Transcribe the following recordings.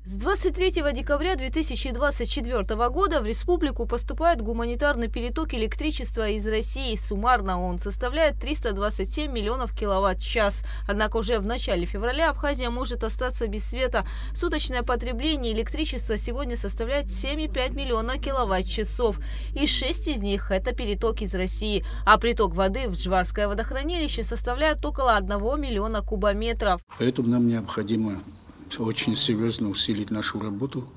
С 23 декабря 2024 года в республику поступает гуманитарный переток электричества из России. Суммарно он составляет 327 миллионов киловатт-час. Однако уже в начале февраля Абхазия может остаться без света. Суточное потребление электричества сегодня составляет 7,5 миллиона киловатт-часов. И 6 из них – это переток из России. А приток воды в Джварское водохранилище составляет около 1 миллиона кубометров. Поэтому нам необходимо очень серьезно усилить нашу работу.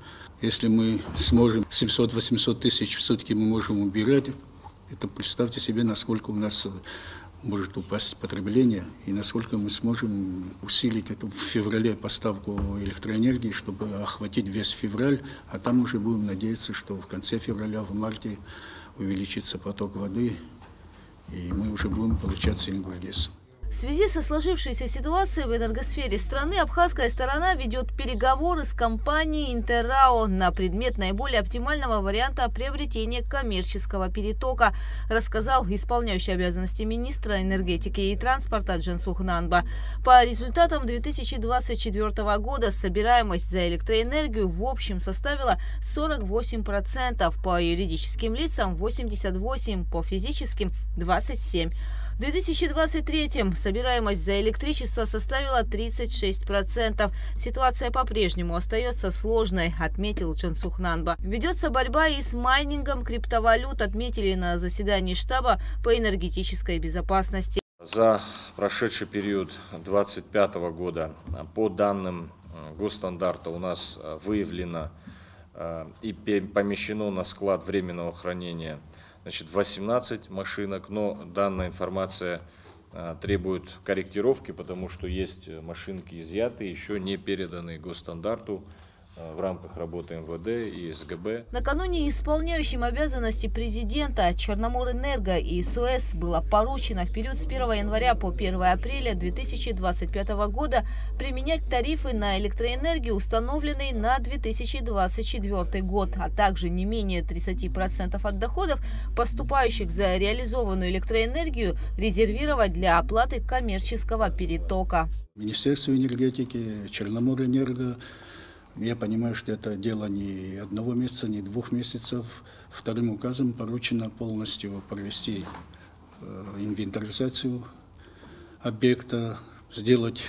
Если мы сможем 700-800 тысяч в сутки мы можем убирать, это представьте себе, насколько у нас может упасть потребление и насколько мы сможем усилить эту в феврале поставку электроэнергии, чтобы охватить весь февраль, а там уже будем надеяться, что в конце февраля, в марте увеличится поток воды, и мы уже будем получать Сенегульгес. В связи со сложившейся ситуацией в энергосфере страны абхазская сторона ведет переговоры с компанией «Интеррао» на предмет наиболее оптимального варианта приобретения коммерческого перетока, рассказал исполняющий обязанности министра энергетики и транспорта Джансух Нанба. По результатам 2024 года собираемость за электроэнергию в общем составила 48%, по юридическим лицам 88%, по физическим 27%. В 2023-м собираемость за электричество составила 36%. Ситуация по-прежнему остается сложной, отметил Джансух Нанба. Ведется борьба и с майнингом криптовалют, отметили на заседании штаба по энергетической безопасности. За прошедший период 2025 года по данным госстандарта у нас выявлено и помещено на склад временного хранения 18 машинок, но данная информация требует корректировки, потому что есть машинки изъятые, еще не переданные госстандарту в рамках работы МВД и СГБ. Накануне исполняющим обязанности президента Черноморэнерго и СОЭС было поручено в период с 1 января по 1 апреля 2025 года применять тарифы на электроэнергию, установленные на 2024 год, а также не менее 30% от доходов, поступающих за реализованную электроэнергию, резервировать для оплаты коммерческого перетока. Министерство энергетики, Черноморэнерго, я понимаю, что это дело не одного месяца, не 2 месяцев. Вторым указом поручено полностью провести инвентаризацию объекта, сделать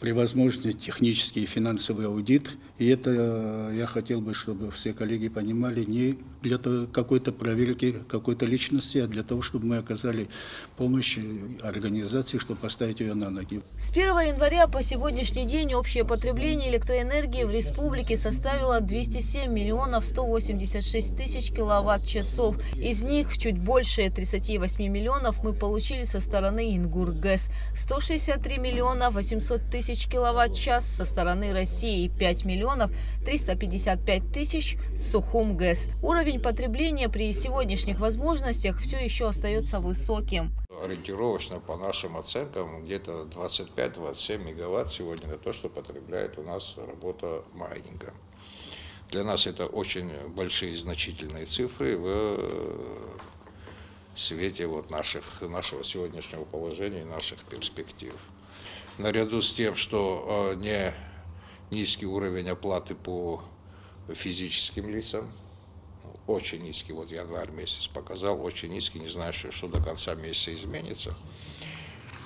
при возможности технический и финансовый аудит. И это я хотел бы, чтобы все коллеги понимали, не для какой-то проверки какой-то личности, а для того, чтобы мы оказали помощь организации, чтобы поставить ее на ноги. С 1 января по сегодняшний день общее потребление электроэнергии в республике составило 207 миллионов 186 тысяч киловатт-часов. Из них чуть больше 38 миллионов мы получили со стороны Ингургэс, 163 миллиона 800 тысяч киловатт-час со стороны России и 5 миллионов 355 тысяч Сухумгэс. Уровень потребления при сегодняшних возможностях все еще остается высоким. Ориентировочно по нашим оценкам где-то 25-27 мегаватт сегодня на то, что потребляет у нас работа майнинга. Для нас это очень большие значительные цифры в свете нашего сегодняшнего положения и наших перспектив. Наряду с тем, что не низкий уровень оплаты по физическим лицам, очень низкий, вот январь месяц показал, очень низкий, не знаю, что до конца месяца изменится.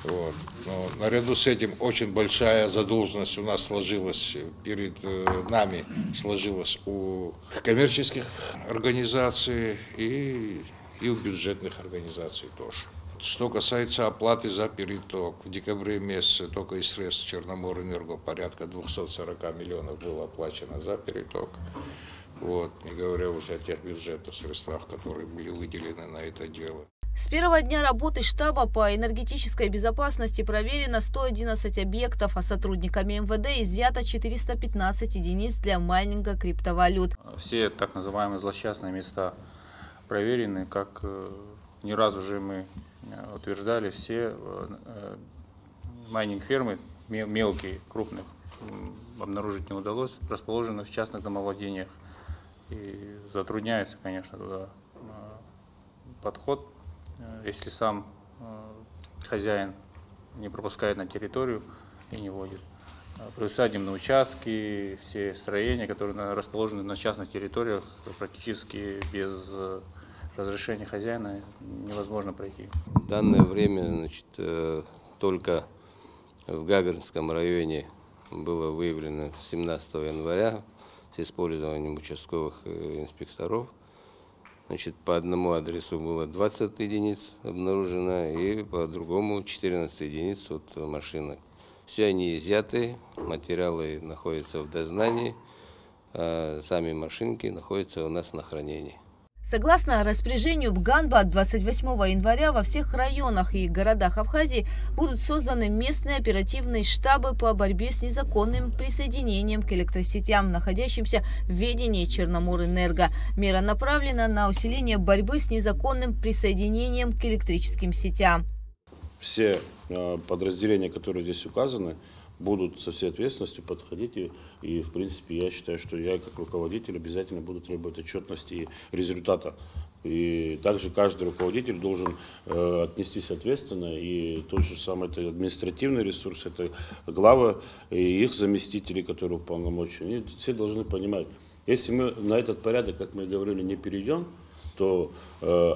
Вот. Но наряду с этим очень большая задолженность у нас сложилась, перед нами сложилась у коммерческих организаций и у бюджетных организаций тоже. Что касается оплаты за переток, в декабре месяце только из средств Черноморэнерго порядка 240 миллионов было оплачено за переток. Вот, не говоря уже о тех бюджетных средствах, которые были выделены на это дело. С первого дня работы штаба по энергетической безопасности проверено 111 объектов, а сотрудниками МВД изъято 415 единиц для майнинга криптовалют. Все так называемые злосчастные места проверены, как не раз уже мы утверждали, все майнинг-фермы, мелкие, крупных, обнаружить не удалось, расположены в частных домовладениях. И затрудняется, конечно, туда подход, если сам хозяин не пропускает на территорию и не вводит. приусадебные участки, все строения, которые расположены на частных территориях, практически без разрешения хозяина невозможно пройти. В данное время, значит, только в Гагаринском районе было выявлено 17 января с использованием участковых инспекторов. Значит, по одному адресу было 20 единиц обнаружено и по другому 14 единиц от машинок. Все они изъяты, материалы находятся в дознании, а сами машинки находятся у нас на хранении. Согласно распоряжению БГАНБА, от 28 января во всех районах и городах Абхазии будут созданы местные оперативные штабы по борьбе с незаконным присоединением к электросетям, находящимся в ведении Черноморэнерго. Мера направлена на усиление борьбы с незаконным присоединением к электрическим сетям. Все подразделения, которые здесь указаны, будут со всей ответственностью подходить. И, в принципе, я считаю, что я, как руководитель, обязательно буду требовать отчетности и результата. И также каждый руководитель должен отнестись ответственно. И тот же самый это административный ресурс, это главы и их заместители, которые уполномочены. Они все должны понимать, если мы на этот порядок, как мы говорили, не перейдем, то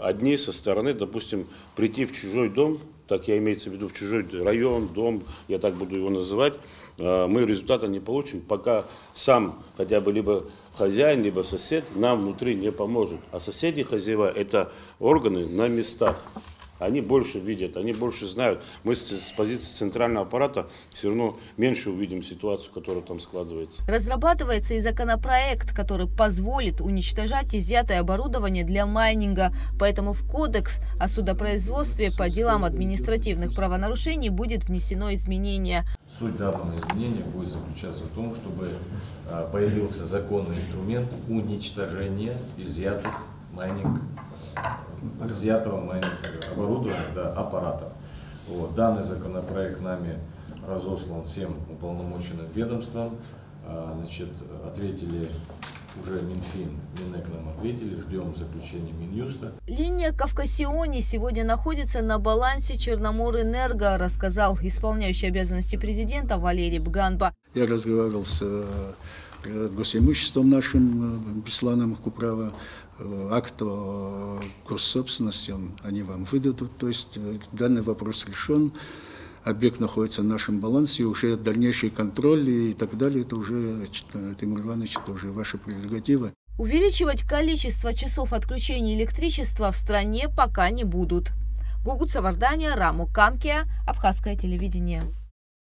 одни со стороны, допустим, прийти в чужой дом, так я имеется в виду в чужой район, дом, я так буду его называть, мы результата не получим, пока сам хотя бы либо хозяин, либо сосед нам внутри не поможет. А соседи, хозяева, это органы на местах. Они больше видят, они больше знают. Мы с позиции центрального аппарата все равно меньше увидим ситуацию, которая там складывается. Разрабатывается и законопроект, который позволит уничтожать изъятое оборудование для майнинга. Поэтому в Кодекс о судопроизводстве по делам административных правонарушений будет внесено изменение. Суть данного изменения будет заключаться в том, чтобы появился законный инструмент уничтожения изъятого оборудования, аппаратов. Вот. Данный законопроект нами разослан всем уполномоченным ведомствам. Значит, ответили уже Минфин, Минэк нам ответили, ждем заключения Минюста. Линия Кавказиони сегодня находится на балансе Черноморэнерго, рассказал исполняющий обязанности президента Валерий Бганба. Я разговаривал с госимуществом нашим, Бесланом Куправа, акт о госсобственности они вам выдадут. То есть данный вопрос решен, объект находится на нашем балансе, уже дальнейший контроль и так далее, это уже, Тимур Иванович, это уже ваша прерогатива. Увеличивать количество часов отключения электричества в стране пока не будут. Гугут Савардания, Раму Канкия, Абхазское телевидение.